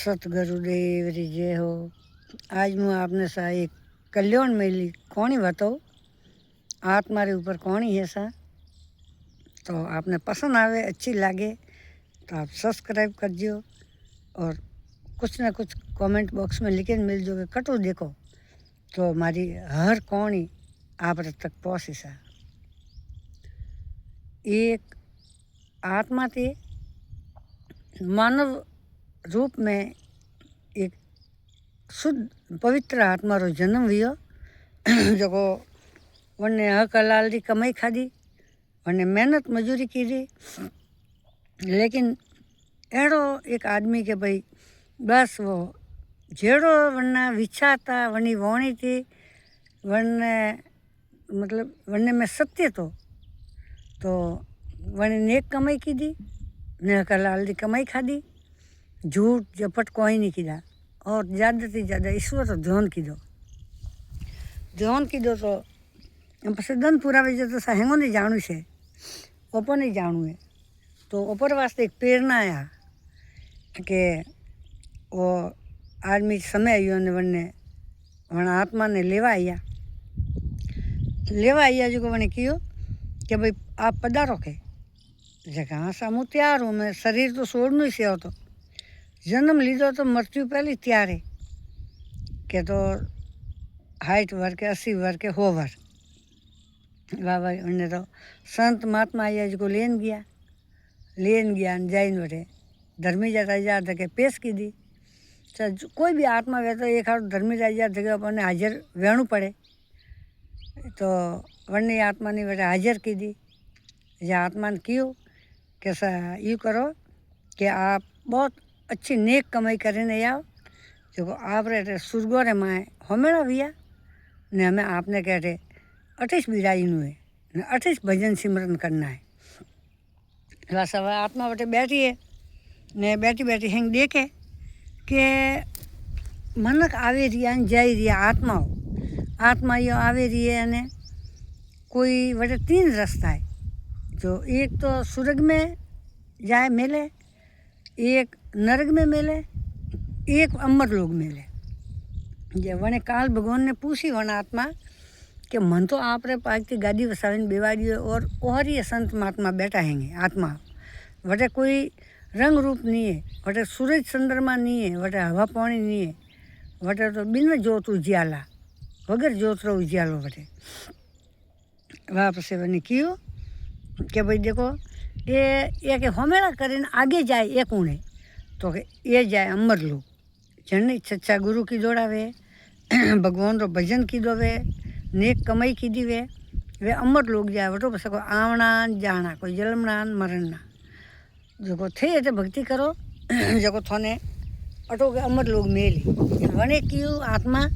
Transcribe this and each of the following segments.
सतगुरुदेव री जय हो। आज मैं आपने सा एक कल्याण मेली कहानी बताऊँ। आत्मा रे ऊपर कहानी है सा, तो आपने पसंद आवे अच्छी लगे तो आप सब्सक्राइब कर दियो और कुछ ना कुछ कमेंट बॉक्स में लिख मिल जो कटो देखो तो हमारी हर कहानी आप तक पहुँची सा। एक आत्मा थे मानव रूप में एक शुद्ध पवित्र आत्मा रो जन्म हुआ जो वने हक हलाल की कमाई खाधी, वने मेहनत मजूरी की दी। लेकिन एड़ो एक आदमी के भाई बस वो जेड़ो वना विच्छा था वनी वाणी थी वने मतलब वने में सत्य तो वने नेक कमाई की दी, ने हक हलाल की कमाई खाधी, झूठ झपट कोई नहीं किया और ज़्यादा से ज़्यादा ईश्वर तो ध्यान कीधो तो पछी दन पूरा वे तो हेंगो नहीं जाणु से ओपर नहीं जाणु है तो ओपर वास्ते एक प्रेरणा आया कि वो आदमी समय आयो ने वने आत्मा ने लेवा आया जो वने कियो कि भाई आप पधारो के जगह हाँ सा हूँ तैयार हूँ, मैं शरीर तो छोड़नु ही से तो जन्म लीधो तो मृत्यु पहली तैयार है के तो 60 वर्ष के 80 वर्ष के 100 वर्ष वाह भाई उन्हें तो संत महात्मा आया जो लेन गया जाइन बटे धर्मी राजा के पेश की दी। कोई भी आत्मा वे तो एक धर्मी राजा जगह अपने हाजिर वेणु पड़े तो वरने आत्मा ने बटे हाजिर की दी। या आत्मा ने क्यों कैसा यूँ करो कि आप बहुत अच्छी नेक कमाई करने आओ जो आप रे सुरगो रे माए हमेड़ा भैया ने हमें आपने कहते 28 बिराई है ने 28 भजन सिमरन करना है। बस अब आत्मा बटे बैठी है ने बैठी हेंग देखे कि मनक आवे रही है जाई रही है आत्मा यो आवे रही है ने कोई बटे 3 रास्ता है जो एक तो स्वर्ग में जाए मिले, एक नरक में मिले, एक अमर लोग मिले। जे वने काल भगवान ने पूछी वन आत्मा कि मन तो आप रे पाक की गाड़ी वसावीने बेवाड़ी और ये संत महात्मा बैठा हैंगे आत्मा वटे कोई रंग रूप नहीं है, वटे सूरज चंद्रमा नहीं है, वटे हवा पानी नहीं है, वटे तो बिन जोत उजियाला वगर जोत रो उजियालो वटे। वापस बने क्यों कि भाई देखो ये के हमेरा करीने आगे जाए एक उन्हें तो कि ये जाए अमर लोग जन सच्चा गुरु की दौड़ावे भगवान रो भजन की दोवे नेक कमाई की दी वे अमर लोग जाए वटो बस कोई आवना जाना कोई जन्मना मरणना जो थे तो भक्ति करो जो थोने अटो के अमर लोग मेली वने क्यों आत्मा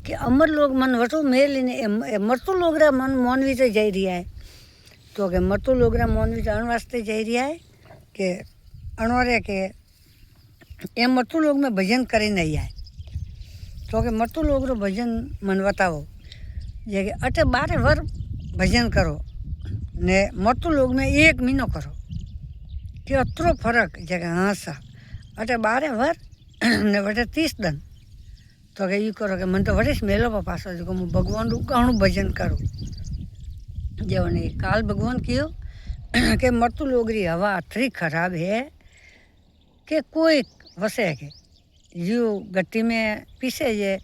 कि अमर लोग मन वटो मेली ने मरतो लोग रा मन मोनवी से जाई रहा है तो कि मरतो लोग रा मोनवी जान वास्ते जाई रहा है कि अणोरे के ए मरतो लोग में भजन करे नहीं आए तो कि मरतो लोग रो भजन मन बताओ जे कि अटे 12 वर भजन करो ने मरतो लोग में 1 महीनो करो कि अतरो फर्क जगह हाँ सा अटे 12 वर ने वटे 30 दिन तो कि यू करो कि मन तो वटे मेलो पर पासो जो मैं भगवान रू घणु भजन करूँ जो ने काल भगवान कियो कि मरतो लोग री हवा अतरी खराब है कि कोई वसे के यू गट्टी में पीसे जे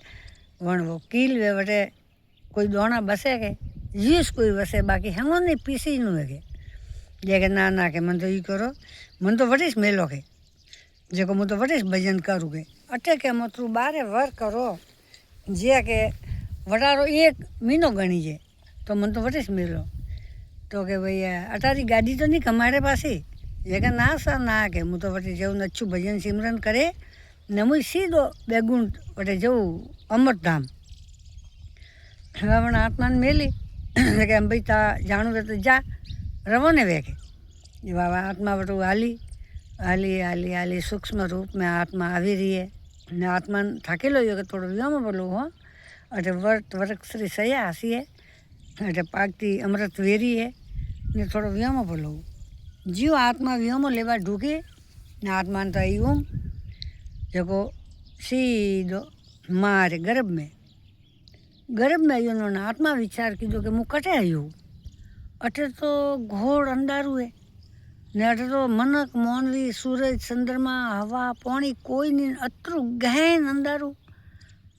वन वो कील वे वटे कोई दोना बसे के यूस कोई वसे बाकी हम नहीं पीसी नू है जे ना के मन तो यू करो मन तो वटिस मेलो के जो मैं तो वटिस भजन करूँ के अटे के मैं तू 12 वर करो जे के वटारो 1 महीनो गणीजे तो मन तो वटिस मेलो तो कि भैया अटारी गाड़ी तो नहीं कमारे पासी जे ना सा ना के मुँ तो वटे जाऊँ अच्छू भजन सिमरन करे ने मुझे सीधो बेगुण वटे जाऊँ अमरधाम रावण आत्मा ने मेली कि हम भाई ता जाणु वे तो जा रवो ने वे के बाबा आत्मा वटू हाली सूक्ष्म रूप में आत्मा आवी रही है ने आत्मा थाके लो कि थोड़ा व्योम बोलो हो अटे वर्क श्री सया हसी है अटे पाकती अमृत वेरी है ने थोड़ा व्योम बोलो जो आत्मा व्योम लेवा ढूके ने आत्मा तो आई ओम जेको सीधो मारे गर्भ में आई उन्होंने आत्मा विचार कीधो कि मूँ कटे आयो अटे तो घोर अंधारू है ने अटे तो मनक मोनवी सूरज चंद्रमा हवा पानी कोई नहीं अतरू गहन अंधारू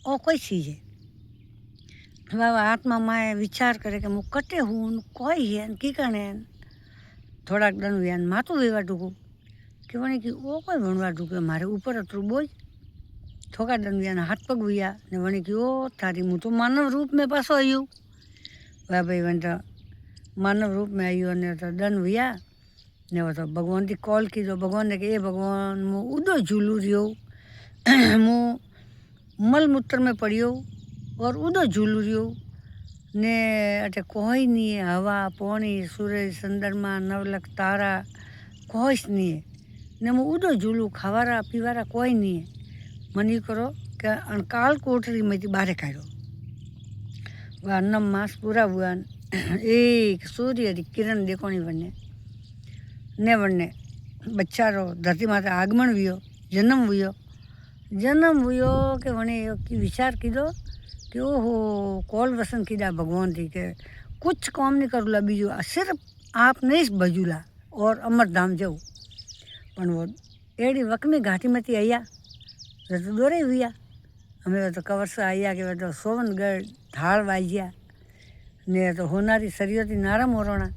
और कोई चीज़ है बाबा आत्मा माए विचार करे कि मुँह कटे हूँ कोई है की करने थोड़ा दन हुआ माथू वेवा टूकू कि वने कि वो कोई वणवा टूके मारे ऊपर अतरू बोझ थोड़ा दन हुआ हाथ पग हुआ ने वने कि ओ थारी मुँह तो मानव रूप में पासो आयु वाह भाई वन तो मानव रूप में आयु ने तो दन हुआ ने वो तो भगवान की कॉल की तो भगवान ने कि ए भगवान मुँह उदो झूलू रियो मुँह मल मूत्र में पड़ियो और उदो झूलू रियो ने अटे कोई नहीं है हवा पानी सूरज चंद्रमा नवलख तारा कोई नहीं है ने मुँह उदो झूलू खावारा पीवारा कोई नहीं है मन यू करो कि काल कोठरी में बाहर काढ़ो वह अन्नम मास पूरा हुआ एक सूर्य री किरण देखो नहीं बने ने वने बच्चा रो धरती माते आगमन हुयो जन्म हुयो कि वने की विचार कीधो कि ओहो कॉल वसन कीधा भगवान थी के कुछ काम नहीं करूला बीजू सिर्फ आप नहीं भजूला और अमरधाम जाऊँ पण वो एड़ी वकमी घाटी में थी आया तो दौरे हुआ हमें तो कवर से आया कि तो सोवनगढ़ ढाल वाजिया ने तो होनारी सरियो थी नारा मोरोना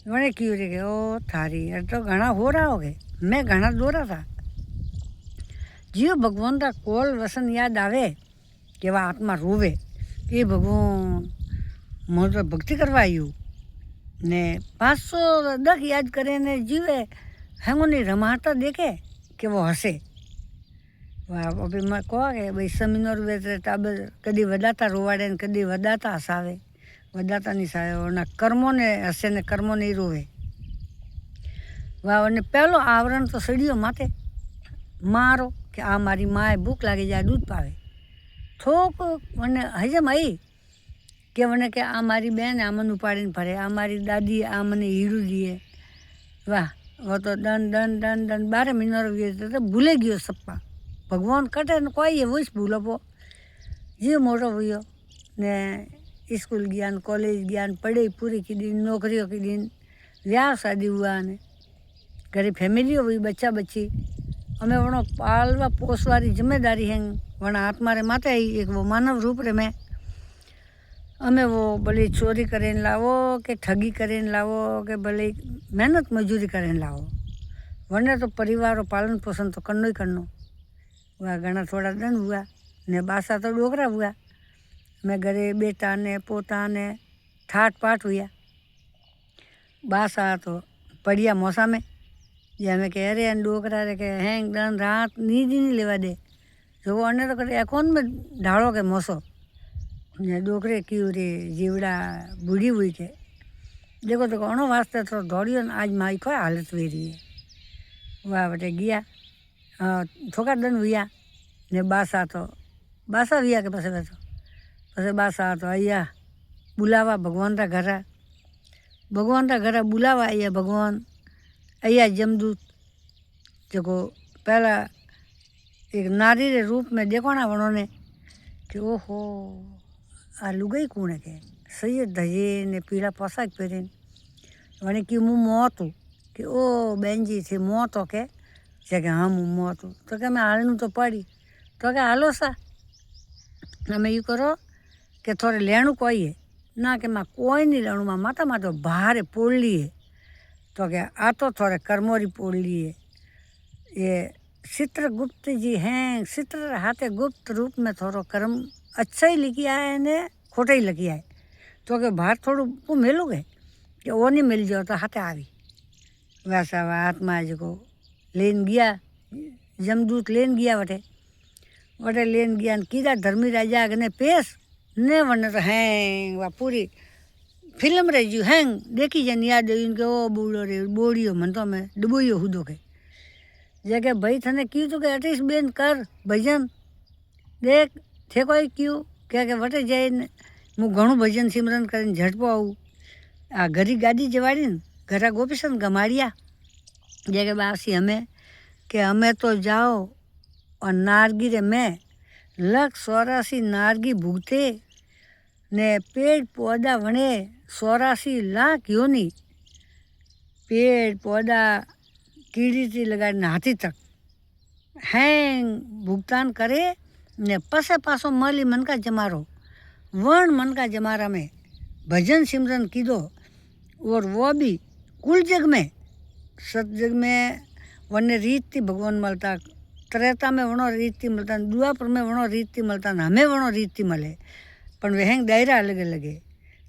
वने क्यों रे के ओ थारी अरे तो घना हो रहा हो गए मैं घना दौरा था जियो भगवान का कॉल वसन याद आवे कि वह आत्मा रोवे कि भगवान मैं तो भक्ति करवा आयु ने 510 याद करे ने जीवे हेंगोनी रमाता देखे कि वो हसे वाह अभी मैं कहा कि भाई समीनो रुवे टाबर कदी वदाता रोवाड़े ने कदी वदाता हसावे वदाता नहीं सावे और कर्मों ने हसे ने कर्मों नहीं रोवे वाह ने पहलो आवरण तो सड़ियो माथे मारो कि आ मारी माए भूख लागी जाए दूध पावे थोक मैंने हजम आई कि मैंने कि आ मारी बहन आ मन उपाड़ी फरे आ मारी दादी आ मैंने हीरू दिए वाह वो तो दन दन दन दन 12 महीना रो तो भूले गयो सप्पा भगवान कटे न कोई है वो भूलो पो जी मोटो हुई ने स्कूल ज्ञान कॉलेज ज्ञान पढ़े पूरी की दिन नौकरियों की दिन ब्याह शादी हुआ ने घरे फैमिली हुई बच्चा बच्ची हमें वनो पालवा पोसवारी जिम्मेदारी है वना आत्मा रे माते आई एक वो मानव रूप रे में हमें वो भले चोरी करें लावो के ठगी करें लावो के भले मेहनत मजूरी करें लावो वरना तो परिवार पालन पोषण तो करनो ही करनो वह घना थोड़ा दिन हुआ ने बासा तो डोकरा हुआ मैं घरे बेटा ने पोता ने ठाट पाट हुआ बासा तो पड़िया मौसा में जे हमें कह रहे हैं डोकरा रे के हैंग दन रात नींद ही नहीं लेवा दे जो वो अन्य तो करे अकोन में ढाड़ो के मौसो ने डोकरे क्यों रे जीवड़ा बूढ़ी हुई के देखो तो कौनो वास्ते तो दौड़ियो न आज माई को हालत हुई रही है वह बटे गया थोड़ा दिन हुआ ने बासा हुआ के पसे बासा तो आइया बुलावा भगवान का घर बुलावा आइया भगवान आइया जमदूत जो पहला एक नारी रे रूप में देखो ना उन्होंने कि ओहो आ लुगाई कौन है के सही धजे ने पीला पोशाक पहरे वने कि मुँह मौत हूँ कि ओ बहन जी थे मौत हो के जगह हाँ मुँह मौत हूँ तो क्या मैं हालनू तो पड़ी तो क्या हालो सा हमें यू करो कि थोड़े लेणु कोई है ना कि मैं कोई नहीं लेणु माता तो बाहर पोड़ ली है तो क्या आ तो थोड़े कर्मोरी पोड़ ली है ये चित्रगुप्त जी हैं चित्र हाथे गुप्त रूप में थोड़ो कर्म अच्छा ही लिखी आए ने खोटे ही लिखी आए तो के बाहर थोड़ो वो मिलोगे कि वो नहीं मिल जाओ तो हाथे आवी वैसा वह आत्मा जो लेन गया जमदूत लेन गया वटे लेन गया कीधा धर्मी राजा अगने पेश ने वरने तो हैं वह पूरी फिल्म रही जू हैं देखी जन याद इनके ओ बूढ़ो रे बोड़ियो मन तो मैं डुबोइयो हुदो के जगह भाई थने क्यों तो के अटीस बेन कर भजन देख थे कोई क्यों क्या के वटे जाए मुँ घणु भजन सिमरन कर झटपो आऊँ आ घरी गाड़ी जवाड़ी ने घरा गोपीचंद गमाड़िया जगह बासी हमें कि हमें तो जाओ और नारगी रे मैं 184 नारगी भुगते ने पेड़ पौधा वणे 84 लाख योनी पेड़ पौधा कीड़ी थी लगा हाथी तक हैं भुगतान करे ने पसे पासो मली मन का जमारो वर्ण मन का जमारा में भजन सिमरन कीधो और वो भी कुल जग में सतजग में वने रीत थी भगवान मलता त्रेता में वणो रीत थी मलता दुआपुर में वणो रीत थी मलता हमें वणो रीत थी मले पण वहेंग दायरा अलग अलग है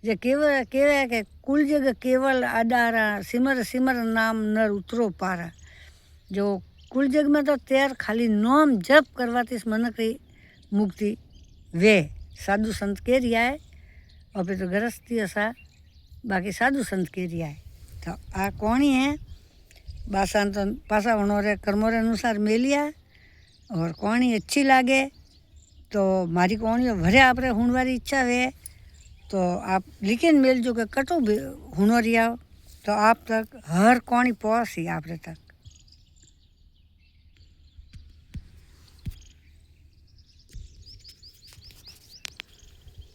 जे केवल केवे के कुल जग केवल आदारा सिमर सिमर नाम नर उतरो पारा जो कुल जग में तो त्यार खाली नाम जप करवाती मनक री मुक्ति वे साधु संत के रिया है और फिर तो गृहस्थी असा बाकी साधु संत के रिया है तो आ कोणी है बासान तो पासा वणोरे कर्मोरे अनुसार मेलिया और कोणी अच्छी लागे तो मारी कोणियों भरे आपरे हुणवारी इच्छा वे तो आप लिखिन मेल जो कि कटो हुणो रिया तो आप तक हर कोणी पहुँची आपरे तक